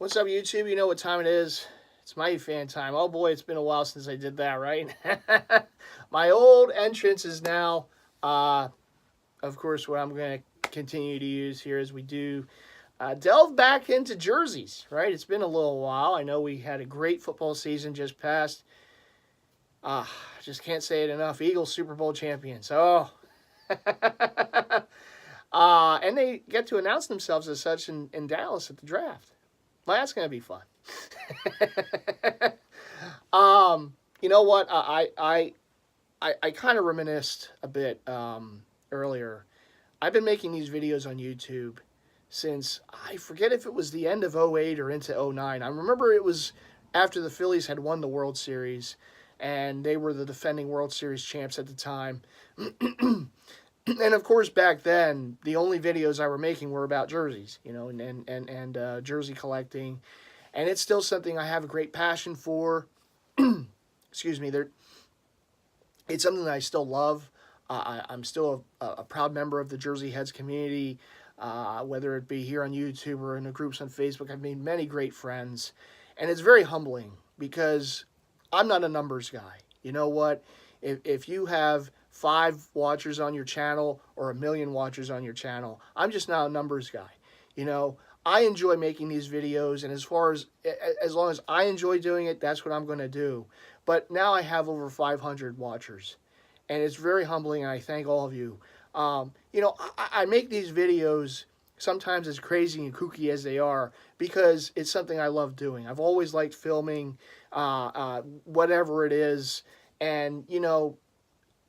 What's up, YouTube? You know what time it is. It's MightyFan Time. Oh boy, it's been a while since I did that, right? My old entrance is now, of course, what I'm going to continue to use here as we do delve back into jerseys, right? It's been a little while. I know we had a great football season just passed. Just can't say it enough. Eagles Super Bowl champions. Oh. And they get to announce themselves as such in Dallas at the draft. Well, that's going to be fun. You know what? I kind of reminisced a bit earlier. I've been making these videos on YouTube since, I forget if it was the end of 08 or into 09. I remember it was after the Phillies had won the World Series, and they were the defending World Series champs at the time. And of course, back then, the only videos I were making were about jerseys, you know, and jersey collecting. And it's still something I have a great passion for. Excuse me. It's something that I still love. I'm still a proud member of the Jersey Heads community, whether it be here on YouTube or in the groups on Facebook. I've made many great friends. And it's very humbling because I'm not a numbers guy. You know what? If you have 5 watchers on your channel or 1 million watchers on your channel, I'm just not a numbers guy. You know, I enjoy making these videos, and as long as I enjoy doing it, that's what I'm going to do. But now I have over 500 watchers, and it's very humbling, and I thank all of you. You know, I make these videos sometimes as crazy and kooky as they are because it's something I love doing. I've always liked filming, whatever it is, and, you know,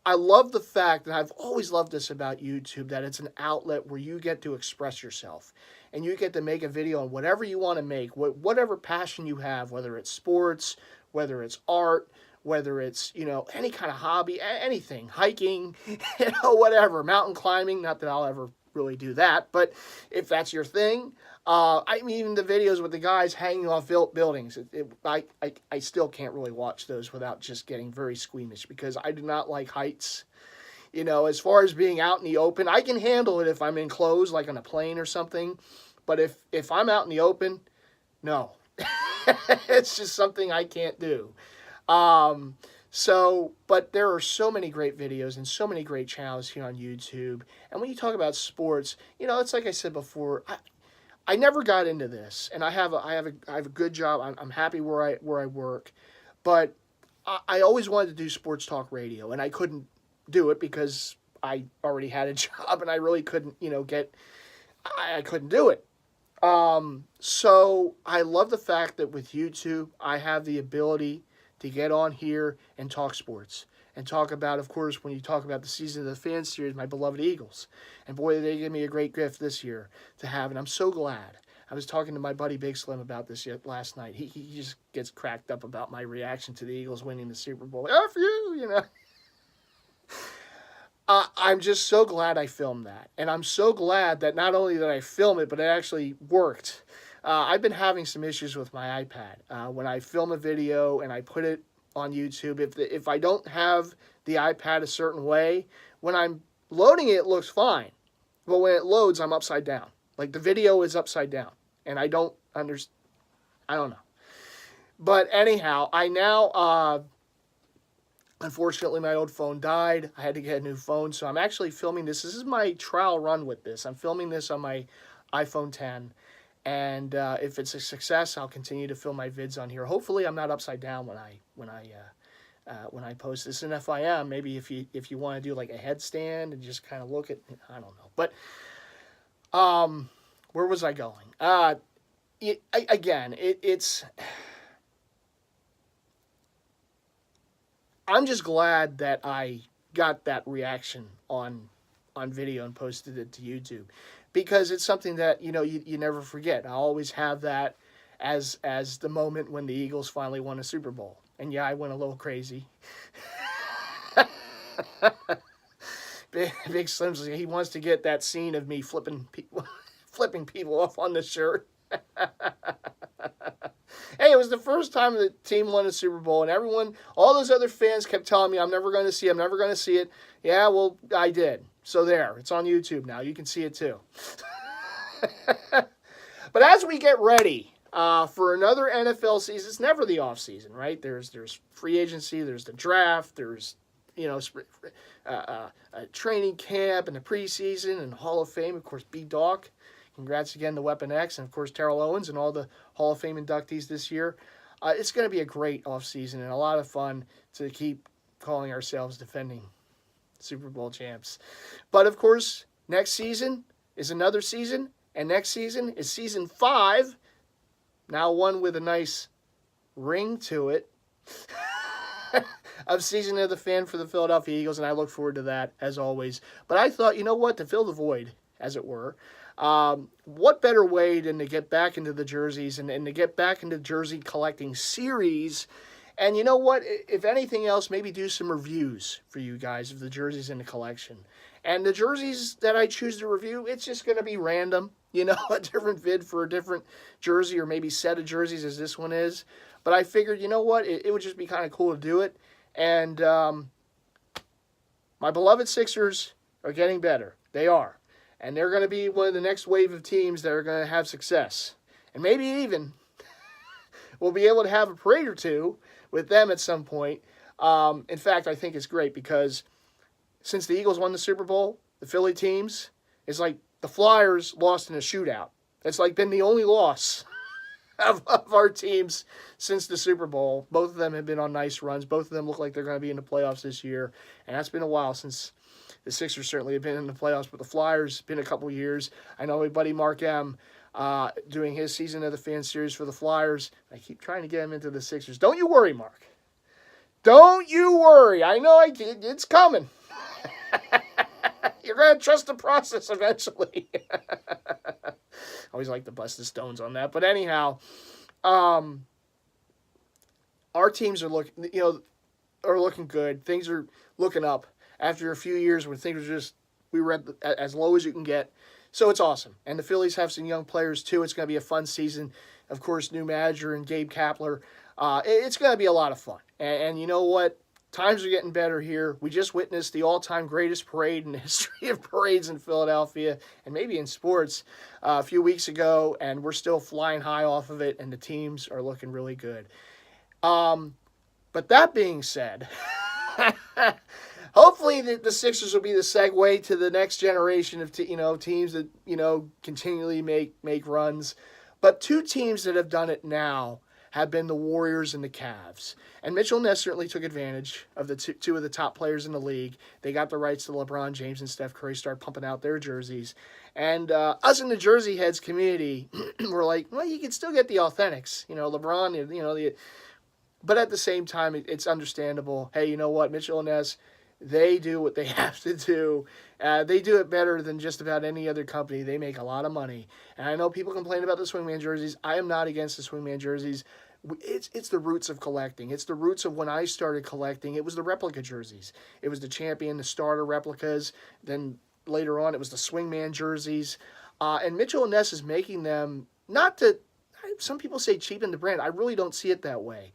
I love the fact that I've always loved this about YouTube, that it's an outlet where you get to express yourself and you get to make a video on whatever you want to make, whatever passion you have, whether it's sports, whether it's art, whether it's, you know, any kind of hobby, anything, hiking, you know, whatever, mountain climbing. Not that I'll ever really do that, but if that's your thing, I mean, even the videos with the guys hanging off buildings, I still can't really watch those without just getting very squeamish because I do not like heights. You know, as far as being out in the open, I can handle it if I'm enclosed, like on a plane or something. But if I'm out in the open, no. It's just something I can't do. But there are so many great videos and so many great channels here on YouTube. And when you talk about sports, you know, it's like I said before, I never got into this, and I have a good job. I'm happy where I work, but I always wanted to do sports talk radio, and I couldn't do it because I already had a job, and I really couldn't, you know, I couldn't do it. So I love the fact that with YouTube, I have the ability to get on here and talk sports. And talk about, of course, when you talk about the Season of the Fan Series, my beloved Eagles. And boy, they gave me a great gift this year to have, and I'm so glad. I was talking to my buddy Big Slim about this last night. He just gets cracked up about my reaction to the Eagles winning the Super Bowl. F you, you know. I'm just so glad I filmed that. And I'm so glad that not only did I film it, but it actually worked. I've been having some issues with my iPad. When I film a video and I put it on YouTube, if I don't have the iPad a certain way, when I'm loading it, it looks fine. But when it loads, I'm upside down. Like the video is upside down. And I don't understand. I don't know. But anyhow, I now, unfortunately, my old phone died. I had to get a new phone. So I'm actually filming this. This is my trial run with this. I'm filming this on my iPhone 10. And if it's a success, I'll continue to film my vids on here. Hopefully, I'm not upside down when I post this. And if I am, maybe if you want to do like a headstand and just kind of look at, I don't know. But where was I going? I'm just glad that I got that reaction on video and posted it to YouTube. Because it's something that, you know, you never forget. I always have that as the moment when the Eagles finally won a Super Bowl. And yeah, I went a little crazy. Big Slim's, he wants to get that scene of me flipping people off on the shirt. Hey, it was the first time the team won a Super Bowl, and all those other fans kept telling me, I'm never going to see it. Yeah, well, I did. So there, it's on YouTube now. You can see it too. But as we get ready for another NFL season. It's never the off season, right? There's free agency, there's the draft, there's training camp and the preseason and Hall of Fame. Of course, B-Dawk. Congrats again to Weapon X and of course Terrell Owens and all the Hall of Fame inductees this year. It's going to be a great off season and a lot of fun to keep calling ourselves defending Super Bowl champs. But of course, next season is another season, and next season is season 5. Now one with a nice ring to it of Season of the Fan for the Philadelphia Eagles, and I look forward to that as always. But I thought, you know what, to fill the void, as it were, what better way than to get back into the jerseys and to get back into jersey collecting series. And you know what, if anything else, maybe do some reviews for you guys of the jerseys in the collection. And the jerseys that I choose to review, it's just going to be random. A different vid for a different jersey or maybe set of jerseys as this one is. But I figured, you know what, it would just be kind of cool to do it. And my beloved Sixers are getting better. They are. And they're going to be one of the next wave of teams that are going to have success. And maybe even we'll be able to have a parade or two with them at some point. In fact, I think it's great because since the Eagles won the Super Bowl, the Philly teams, it's like the Flyers lost in a shootout. It's like been the only loss of our teams since the Super Bowl. Both of them have been on nice runs. Both of them look like they're going to be in the playoffs this year. And that's been a while since the Sixers certainly have been in the playoffs, but the Flyers, been a couple years. I know my buddy Mark M. Doing his Season of the Fan series for the Flyers. I keep trying to get him into the Sixers. Don't you worry, Mark. Don't you worry. I know it's coming. You're going to trust the process eventually. Always like to bust the stones on that. But anyhow, our teams are looking good. Things are looking up after a few years when things were we were at as low as you can get. So it's awesome. And the Phillies have some young players too. It's going to be a fun season. Of course, new manager and Gabe Kapler. It's going to be a lot of fun. And you know what? Times are getting better here. We just witnessed the all-time greatest parade in the history of parades in Philadelphia and maybe in sports a few weeks ago, and we're still flying high off of it, and the teams are looking really good. But that being said, hopefully the Sixers will be the segue to the next generation of teams that continually make runs. But two teams that have done it now have been the Warriors and the Cavs. And Mitchell Ness certainly took advantage of the two of the top players in the league. They got the rights to LeBron James and Steph Curry, start pumping out their jerseys. And us in the Jersey Heads community were like, well, you can still get the authentics. LeBron, but at the same time, it's understandable. Hey, you know what? Mitchell and Ness, they do what they have to do. They do it better than just about any other company. They make a lot of money. And I know people complain about the Swingman jerseys. I am not against the Swingman jerseys. It's the roots of collecting. It's the roots of when I started collecting. It was the replica jerseys. It was the champion, the starter replicas. Then later on, it was the Swingman jerseys. And Mitchell and Ness is making them, some people say cheapen the brand. I really don't see it that way.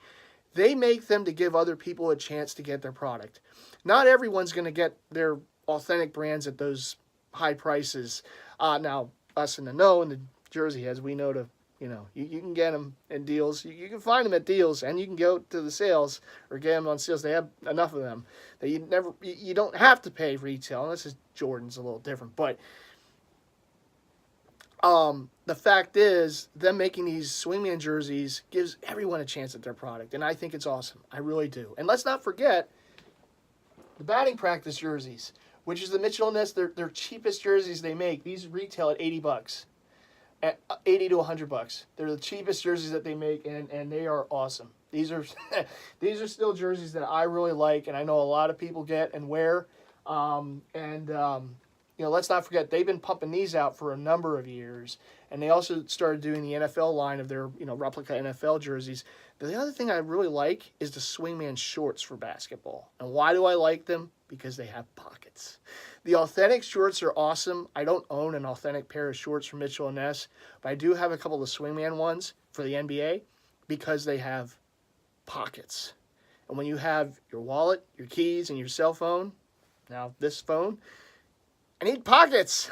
They make them to give other people a chance to get their product. Not everyone's going to get their authentic brands at those high prices. Now, us in the know and the Jersey Heads, we know you can get them in deals. You can find them at deals, and you can go to the sales or get them on sales. They have enough of them that you don't have to pay retail. Unless it's Jordan's a little different, but the fact is, them making these Swingman jerseys gives everyone a chance at their product, and I think it's awesome. I really do. And let's not forget the batting practice jerseys, which is the Mitchell & Ness, their cheapest jerseys they make. These retail at $80, at $80 to $100. They're the cheapest jerseys that they make, and they are awesome. These are these are still jerseys that I really like, and I know a lot of people get and wear. Let's not forget, they've been pumping these out for a number of years. And they also started doing the NFL line of their, replica NFL jerseys. But the other thing I really like is the Swingman shorts for basketball. And why do I like them? Because they have pockets. The authentic shorts are awesome. I don't own an authentic pair of shorts from Mitchell & Ness, but I do have a couple of Swingman ones for the NBA because they have pockets. And when you have your wallet, your keys, and your cell phone, now this phone, I need pockets.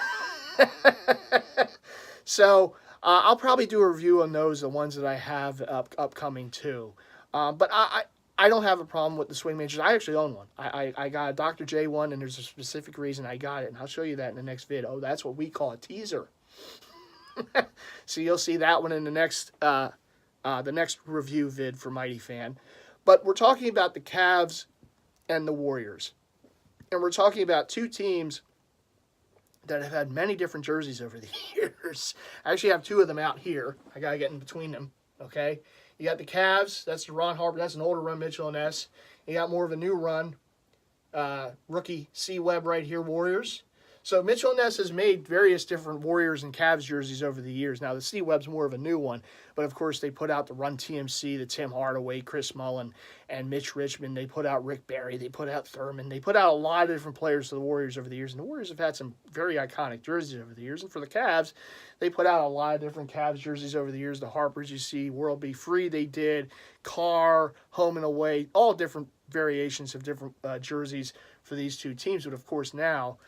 So I'll probably do a review on those, the ones that I have upcoming too. But I don't have a problem with the swing majors. I actually own one. I got a Dr. J one, and there's a specific reason I got it, and I'll show you that in the next vid. Oh, that's what we call a teaser. So you'll see that one in the next review vid for Mighty Fan. But we're talking about the Cavs and the Warriors. And we're talking about two teams that have had many different jerseys over the years. I actually have two of them out here. I got to get in between them, okay? You got the Cavs. That's the Ron Harper. That's an older run, Mitchell and Ness. You got more of a new run, rookie C. Webb right here, Warriors. So Mitchell and Ness has made various different Warriors and Cavs jerseys over the years. Now, the C. Webb's more of a new one, but of course they put out the Run TMC, the Tim Hardaway, Chris Mullin, and Mitch Richmond. They put out Rick Barry. They put out Thurman. They put out a lot of different players to the Warriors over the years, and the Warriors have had some very iconic jerseys over the years. And for the Cavs, they put out a lot of different Cavs jerseys over the years. The Harpers, you see, World Be Free, they did, Carr, Home and Away, all different variations of different jerseys for these two teams. But of course now,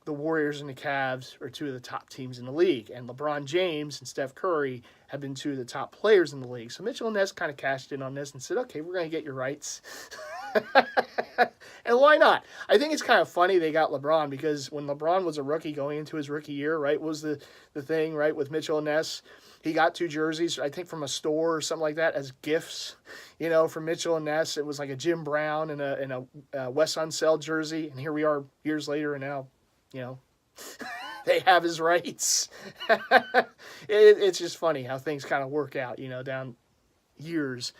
the Warriors and the Cavs are two of the top teams in the league. And LeBron James and Steph Curry have been two of the top players in the league. So Mitchell and Ness kind of cashed in on this and said, okay, we're going to get your rights. And why not? I think it's kind of funny they got LeBron, because when LeBron was a rookie going into his rookie year, right, was the thing, right, with Mitchell and Ness. He got two jerseys, I think from a store or something like that, as gifts, you know, from Mitchell and Ness. It was like a Jim Brown and a Wes Unseld jersey. And here we are years later, and now, you know, they have his rights. It's just funny how things kind of work out, you know, down years.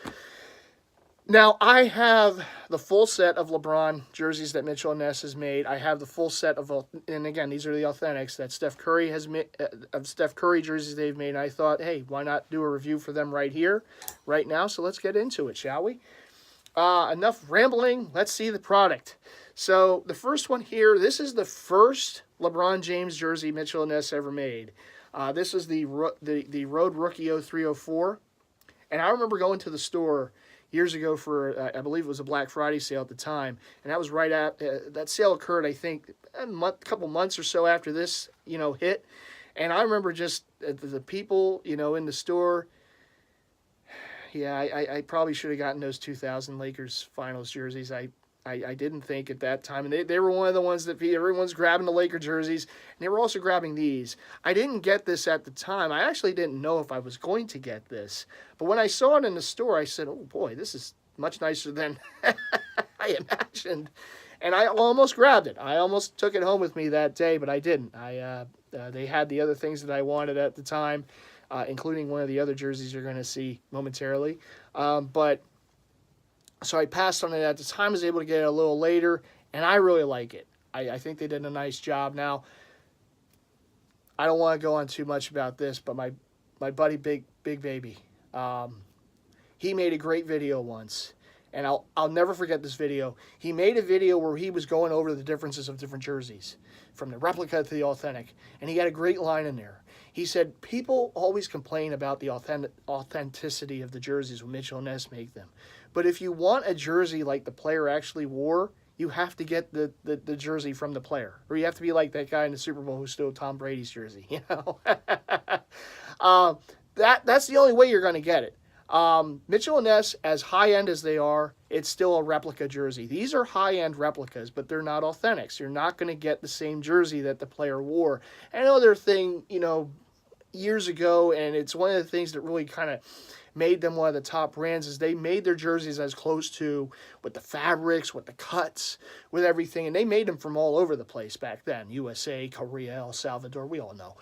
Now, I have the full set of LeBron jerseys that Mitchell and Ness has made. I have the full set of, and again, these are the authentics that Steph Curry has made, of Steph Curry jerseys they've made. And I thought, hey, why not do a review for them right here, right now? So let's get into it, shall we? Enough rambling. Let's see the product. So the first one here, this is the first LeBron James jersey Mitchell and Ness ever made. This is the Road Rookie 0304. And I remember going to the store years ago for, I believe it was a Black Friday sale at the time. And that was right at, that sale occurred, I think, a couple months or so after this, you know, hit. And I remember just the people, you know, in the store. Yeah, I probably should have gotten those 2000 Lakers finals jerseys. I didn't think at that time. And they were one of the ones that everyone's grabbing the Laker jerseys. And they were also grabbing these. I didn't get this at the time. I actually didn't know if I was going to get this. But when I saw it in the store, I said, oh boy, this is much nicer than I imagined. And I almost grabbed it. I almost took it home with me that day, but I didn't. They had the other things that I wanted at the time, including one of the other jerseys you're going to see momentarily. So I passed on it at the time. I was able to get it a little later, and I really like it. I think they did a nice job. Now, I don't want to go on too much about this, but my buddy Big Baby, he made a great video once, and I'll never forget this video. He made a video where he was going over the differences of different jerseys, from the replica to the authentic, and he had a great line in there. He said, people always complain about the authenticity of the jerseys when Mitchell and Ness make them. But if you want a jersey like the player actually wore, you have to get the jersey from the player. Or you have to be like that guy in the Super Bowl who stole Tom Brady's jersey, you know. That's the only way you're going to get it. Mitchell and Ness, as high-end as they are, it's still a replica jersey. These are high-end replicas, but they're not authentics. You're not going to get the same jersey that the player wore. Another thing, you know, years ago, and it's one of the things that really kind of made them one of the top brands, is they made their jerseys as close to, with the fabrics, with the cuts, with everything, and they made them from all over the place back then. USA, Korea, El Salvador, we all know.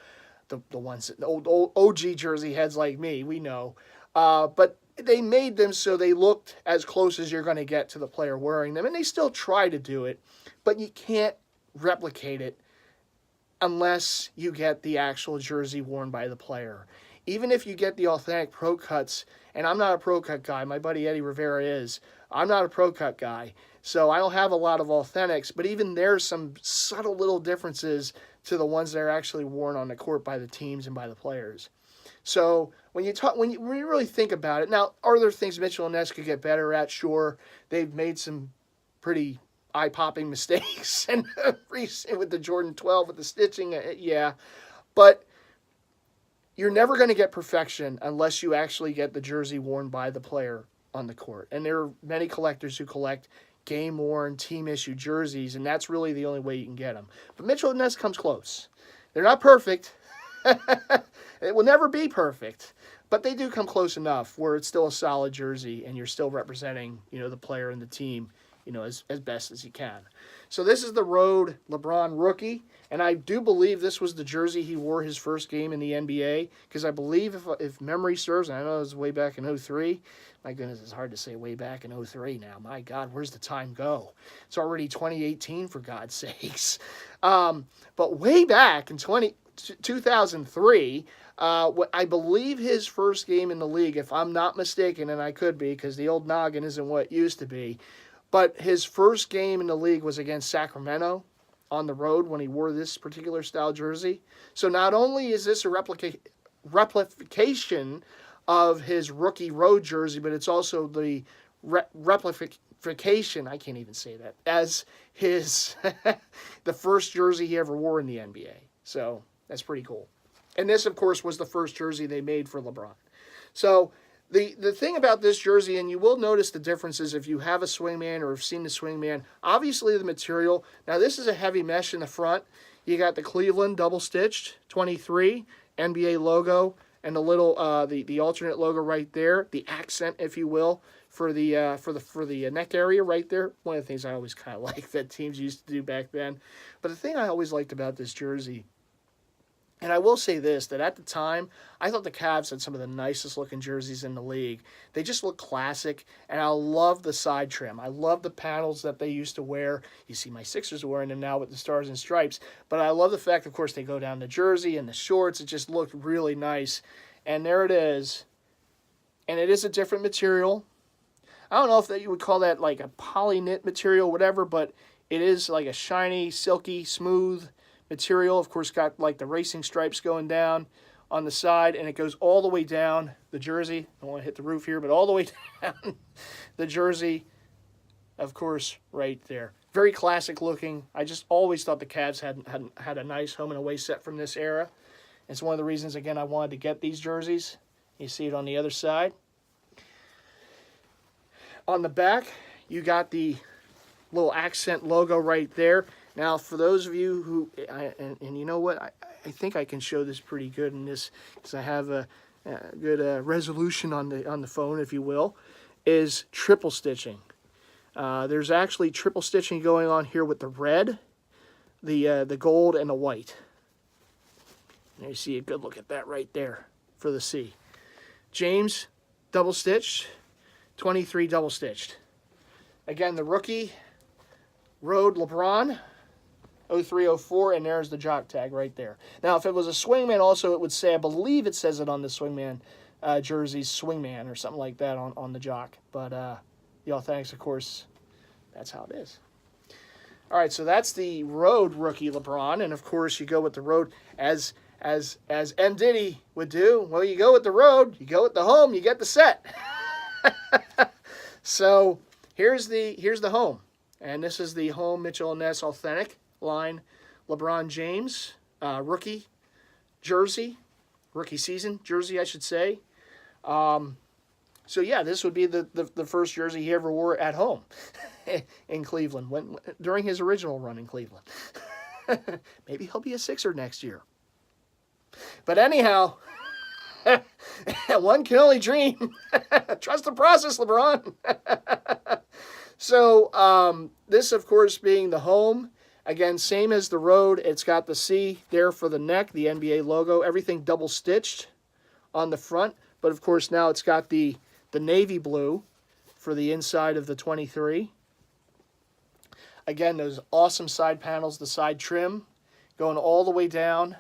The ones, the old OG jersey heads like me, we know. But they made them so they looked as close as you're going to get to the player wearing them, and they still try to do it, but you can't replicate it unless you get the actual jersey worn by the player. Even if you get the authentic pro cuts, and I'm not a pro cut guy, my buddy Eddie Rivera is. I'm not a pro cut guy, so I don't have a lot of authentics, but even there's some subtle little differences to the ones that are actually worn on the court by the teams and by the players. So when you really think about it, now, are there things Mitchell and Ness could get better at? Sure, they've made some pretty eye-popping mistakes, and recent with the Jordan 12 with the stitching, yeah, but you're never going to get perfection unless you actually get the jersey worn by the player on the court. And there are many collectors who collect game-worn, team-issued jerseys, and that's really the only way you can get them. But Mitchell and Ness comes close. They're not perfect. It will never be perfect, but they do come close enough where it's still a solid jersey, and you're still representing, the player and the team, as best as you can. So this is the Road LeBron rookie, and I do believe this was the jersey he wore his first game in the NBA, because I believe, if memory serves, and I know it was way back in 03, my goodness, it's hard to say way back in 03 now. My God, where's the time go? It's already 2018, for God's sakes. But way back in 2003, I believe his first game in the league, if I'm not mistaken, and I could be, because the old noggin isn't what it used to be, but his first game in the league was against Sacramento on the road when he wore this particular style jersey. So not only is this a replication of his rookie road jersey, but it's also the replication, I can't even say that, as his the first jersey he ever wore in the NBA. So that's pretty cool. And this, of course, was the first jersey they made for LeBron. So the thing about this jersey, and you will notice the differences if you have a swingman or have seen the swingman, obviously the material. Now, this is a heavy mesh in the front. You got the Cleveland double-stitched 23 NBA logo, and the little the alternate logo right there, the accent, if you will, for the neck area right there. One of the things I always kind of like that teams used to do back then. But the thing I always liked about this jersey, and I will say this, that at the time, I thought the Cavs had some of the nicest looking jerseys in the league. They just look classic, and I love the side trim. I love the panels that they used to wear. You see my Sixers wearing them now with the stars and stripes. But I love the fact, of course, they go down the jersey and the shorts. It just looked really nice. And there it is. And it is a different material. I don't know if that you would call that like a poly knit material, whatever, but it is like a shiny, silky, smooth material. Of course, got like the racing stripes going down on the side, and it goes all the way down the jersey. I don't want to hit the roof here, but all the way down the jersey, of course, right there. Very classic looking. I just always thought the Cavs had a nice home and away set from this era. It's one of the reasons, again, I wanted to get these jerseys. You see it on the other side. On the back, you got the little accent logo right there. Now, for those of you who, and you know what, I think I can show this pretty good in this, because I have a good resolution on the phone, if you will, is triple stitching. There's actually triple stitching going on here with the red, the gold, and the white. And you see a good look at that right there for the C. James, double stitched, 23 double stitched. Again, the rookie, Road LeBron, 0304, and there's the jock tag right there. Now, if it was a swingman also, it would say, I believe it says it on the swingman jerseys, swingman or something like that on the jock. But the Authentics, of course, that's how it is. All right, so that's the Road rookie LeBron, and of course you go with the Road as M. Diddy would do. Well, you go with the Road, you go with the home, you get the set. So here's the home. And this is the home Mitchell & Ness Authentic line LeBron James rookie jersey, rookie season jersey, I should say. So yeah, this would be the first jersey he ever wore at home in Cleveland during his original run in Cleveland. Maybe he'll be a Sixer next year. But anyhow, one can only dream. Trust the process, LeBron. So this, of course, being the home. Again, same as the Road. It's got the C there for the neck, the NBA logo. Everything double stitched on the front. But, of course, now it's got the navy blue for the inside of the 23. Again, those awesome side panels, the side trim going all the way down.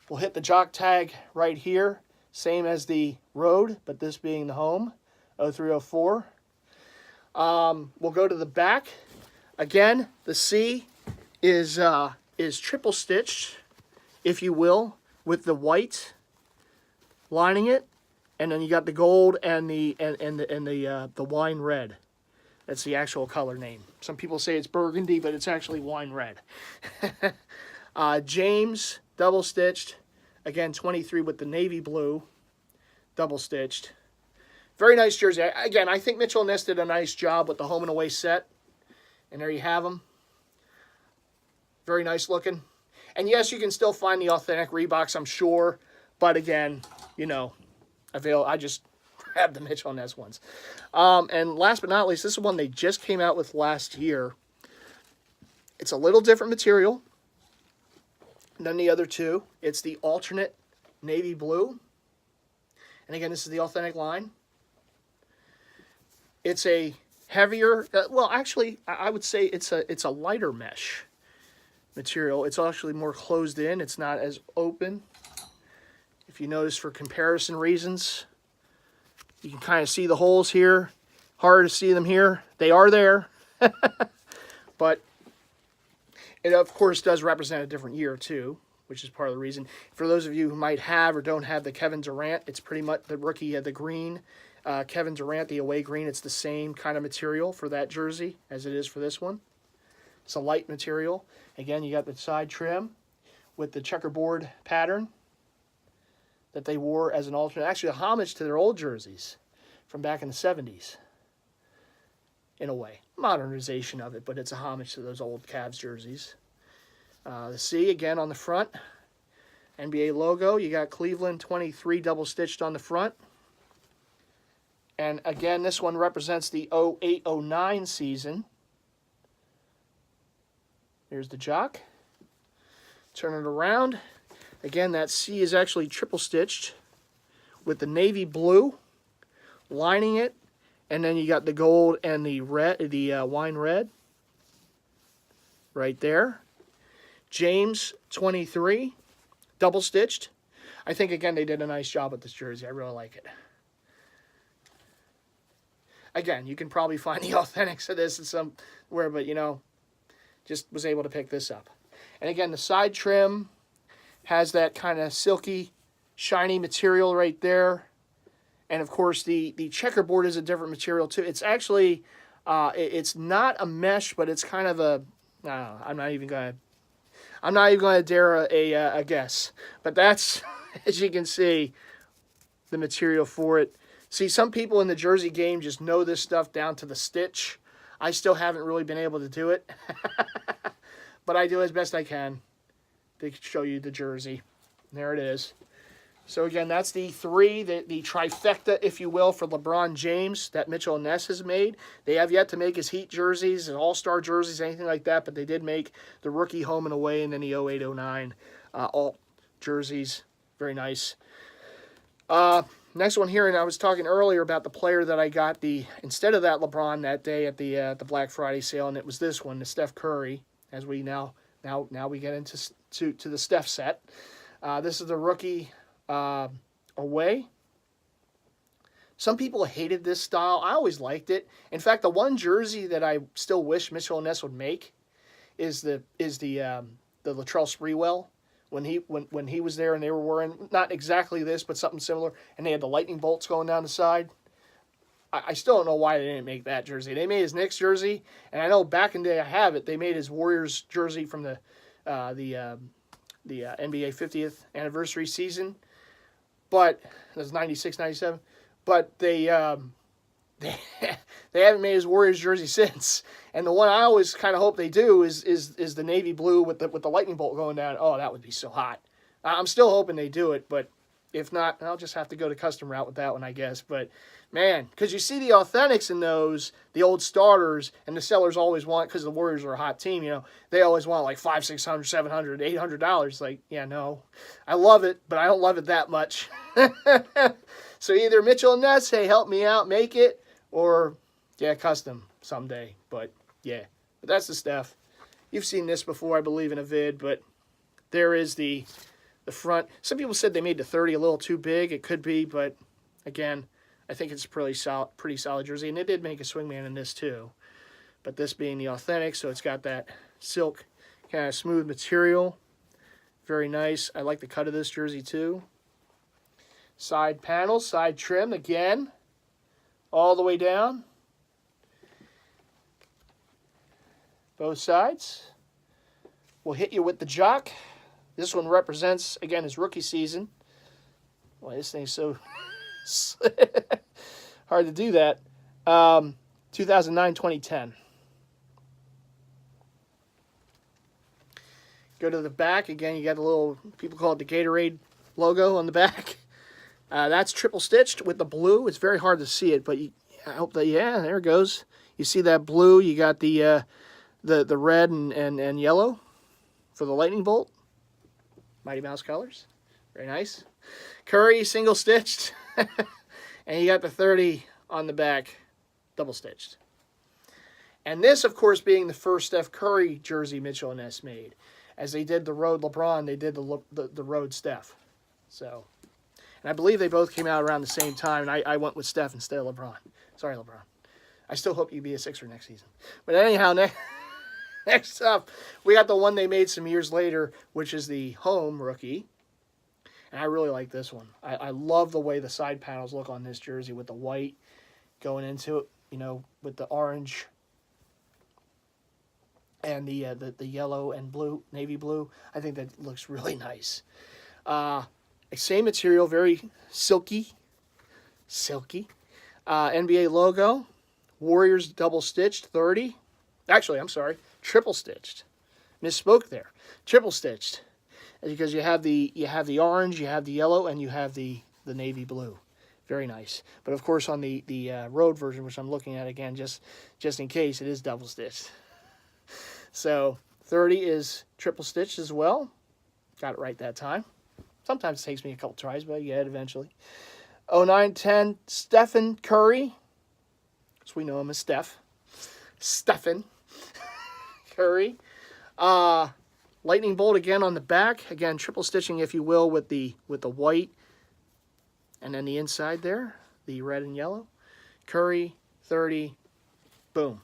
We'll hit the jock tag right here. Same as the Road, but this being the home, 0304. We'll go to the back. Again, the C is triple stitched, if you will, with the white lining it, and then you got the gold and the wine red. That's the actual color name. Some people say it's burgundy, but it's actually wine red. James double stitched. Again, 23 with the navy blue, double stitched. Very nice jersey. Again, I think Mitchell & Ness did a nice job with the home and away set. And there you have them. Very nice looking. And yes, you can still find the authentic Reeboks, I'm sure. But again, you know, I just grabbed the Mitchell & Ness ones. And last but not least, this is one they just came out with last year. It's a little different material than the other two. It's the alternate navy blue. And again, this is the authentic line. It's a heavier, well, actually, I would say it's a lighter mesh material. It's actually more closed in. It's not as open. If you notice, for comparison reasons, you can kind of see the holes here. Hard to see them here. They are there. But it, of course, does represent a different year, too, which is part of the reason. For those of you who might have or don't have the Kevin Durant, it's pretty much the rookie had the green. Kevin Durant, the away green, it's the same kind of material for that jersey as it is for this one. It's a light material. Again, you got the side trim with the checkerboard pattern that they wore as an alternate. Actually, a homage to their old jerseys from back in the 70s, in a way. Modernization of it, but it's a homage to those old Cavs jerseys. The C, again, on the front. NBA logo. You got Cleveland 23 double-stitched on the front. And again, this one represents the 08-09 season. There's the jock. Turn it around. Again, that C is actually triple stitched with the navy blue lining it. And then you got the gold and the red, the wine red right there. James 23, double stitched. I think, again, they did a nice job with this jersey. I really like it. Again, you can probably find the authentics of this in somewhere, but, you know, just was able to pick this up. And again, the side trim has that kind of silky, shiny material right there. And, of course, the checkerboard is a different material, too. It's actually, it's not a mesh, but it's kind of a, I'm not even going to dare a guess. But that's, as you can see, the material for it. See, some people in the jersey game just know this stuff down to the stitch. I still haven't really been able to do it. But I do as best I can to show you the jersey. There it is. So again, that's the three, the trifecta, if you will, for LeBron James that Mitchell & Ness has made. They have yet to make his Heat jerseys and All-Star jerseys, anything like that, but they did make the rookie home and away and then the 08-09 all jerseys. Very nice. Next one here, and I was talking earlier about the player that I got instead of that LeBron that day at the Black Friday sale, and it was this one, the Steph Curry, as we now we get into the Steph set. This is the rookie away. Some people hated this style. I always liked it. In fact, the one jersey that I still wish Mitchell & Ness would make is the Latrell Sprewell. When he was there and they were wearing not exactly this, but something similar, and they had the lightning bolts going down the side. I still don't know why they didn't make that jersey. They made his Knicks jersey, and I know back in the day I have it. They made his Warriors jersey from the NBA 50th anniversary season, but it was 96, 97. But they haven't made his Warriors jersey since. And the one I always kind of hope they do is the navy blue with the lightning bolt going down. Oh, that would be so hot. I'm still hoping they do it, but if not, I'll just have to go to custom route with that one, I guess. But man, because you see the authentics in those, the old starters, and the sellers always want, because the Warriors are a hot team, you know, they always want like $500, $600, $700, $800. Like, yeah, no, I love it, but I don't love it that much. So either Mitchell & Ness, hey, help me out, make it, or yeah, custom someday. But yeah, but that's the stuff. You've seen this before, I believe, in a vid, but there is the front. Some people said they made the 30 a little too big. It could be, but again, I think it's a pretty solid jersey. And they did make a swingman in this too. But this being the authentic, so it's got that silk kind of smooth material. Very nice. I like the cut of this jersey too. Side panel, side trim again, all the way down. Both sides. We'll hit you with the jock. This one represents, again, his rookie season. Boy, this thing's so hard to do that. 2009-2010. Go to the back. Again, you got a little, people call it the Gatorade logo on the back. That's triple stitched with the blue. It's very hard to see it, but I hope that, yeah, there it goes. You see that blue? You got the red and yellow for the lightning bolt. Mighty Mouse colors. Very nice. Curry single stitched. And you got the 30 on the back double stitched. And this, of course, being the first Steph Curry jersey Mitchell & Ness made. As they did the Road LeBron, they did the Road Steph. So, and I believe they both came out around the same time, and I went with Steph instead of LeBron. Sorry, LeBron. I still hope you be a Sixer next season. But anyhow, next up, we got the one they made some years later, which is the home rookie. And I really like this one. I love the way the side panels look on this jersey with the white going into it, you know, with the orange and the yellow and blue, navy blue. I think that looks really nice. Same material, very silky. NBA logo. Warriors double stitched, 30. Actually, I'm sorry, triple stitched. Misspoke there. Triple stitched. Because you have the orange, you have the yellow, and you have the navy blue. Very nice. But of course on the road version, which I'm looking at again, just in case, it is double stitched. So 30 is triple stitched as well. Got it right that time. Sometimes it takes me a couple tries, but I get it eventually. 09-10, Stephen Curry. So we know him as Stephen Curry. Lightning bolt again on the back. Again, triple stitching, if you will, with the white. And then the inside there, the red and yellow. Curry, 30, boom.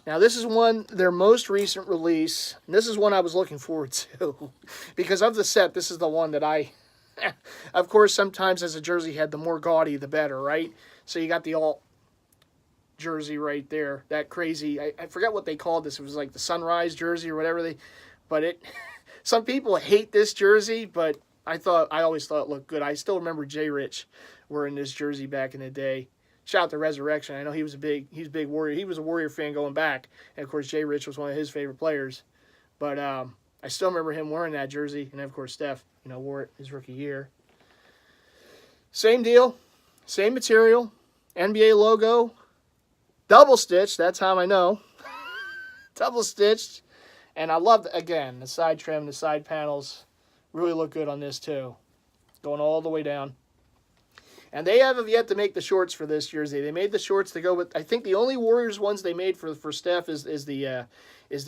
Now this is their most recent release. And this is one I was looking forward to. Because of the set, this is the one that of course, sometimes as a jersey head, the more gaudy, the better, right? So you got the alt jersey right there. That crazy, I forget what they called this. It was like the sunrise jersey or whatever some people hate this jersey, but I always thought it looked good. I still remember Jay Rich wearing this jersey back in the day. Shout out to Resurrection. I know he's a big Warrior. He was a Warrior fan going back. And of course, Jay Rich was one of his favorite players. But I still remember him wearing that jersey. And of course, Steph, wore it his rookie year. Same deal. Same material. NBA logo. Double stitched. That's how I know. Double stitched. And I love, again, the side trim, the side panels. Really look good on this too. Going all the way down. And they have yet to make the shorts for this jersey. They made the shorts to go with, I think the only Warriors ones they made for Steph is the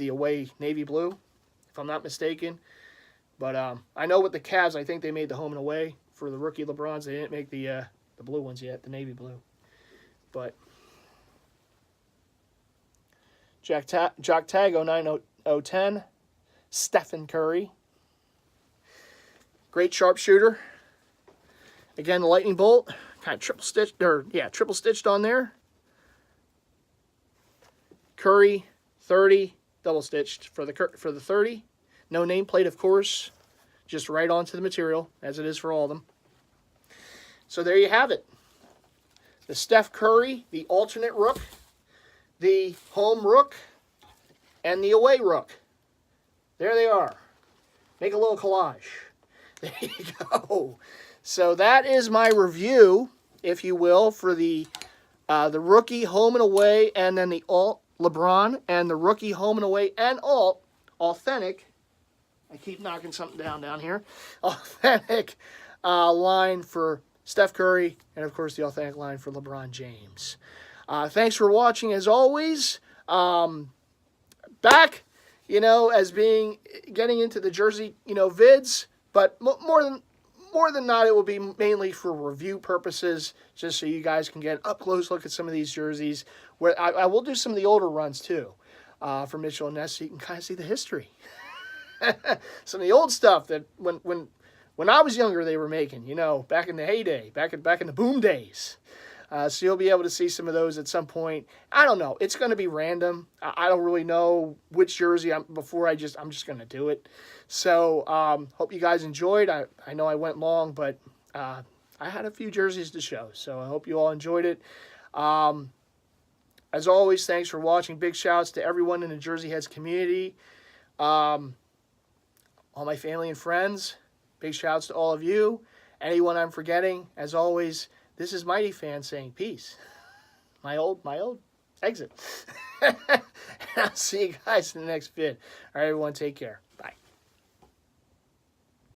away navy blue, if I'm not mistaken. But I know with the Cavs, I think they made the home and away for the rookie LeBrons. They didn't make the blue ones yet, the navy blue. But Jock Tag 09-010, Stephen Curry. Great sharpshooter. Again, the lightning bolt, kind of triple stitched on there. Curry, 30, double stitched for the 30. No nameplate, of course, just right onto the material, as it is for all of them. So there you have it. The Steph Curry, the alternate rook, the home rook, and the away rook. There they are. Make a little collage. There you go. So that is my review, if you will, for the rookie home and away, and then the alt LeBron, and the rookie home and away and alt authentic. I keep knocking something down here. Authentic line for Steph Curry, and of course the authentic line for LeBron James. Thanks for watching as always. Back, as getting into the jersey, vids, but more than not, it will be mainly for review purposes, just so you guys can get an up-close look at some of these jerseys. Where I will do some of the older runs, too, for Mitchell & Ness, so you can kind of see the history. Some of the old stuff that when I was younger they were making, back in the heyday, back in the boom days. So you'll be able to see some of those at some point. I don't know. It's going to be random. I don't really know which jersey I'm just going to do it. So hope you guys enjoyed. I know I went long, but I had a few jerseys to show. So I hope you all enjoyed it. As always, thanks for watching. Big shouts to everyone in the Jersey Heads community. All my family and friends. Big shouts to all of you. Anyone I'm forgetting, as always, this is MightyFan saying peace. My old exit. I'll see you guys in the next vid. All right, everyone, take care.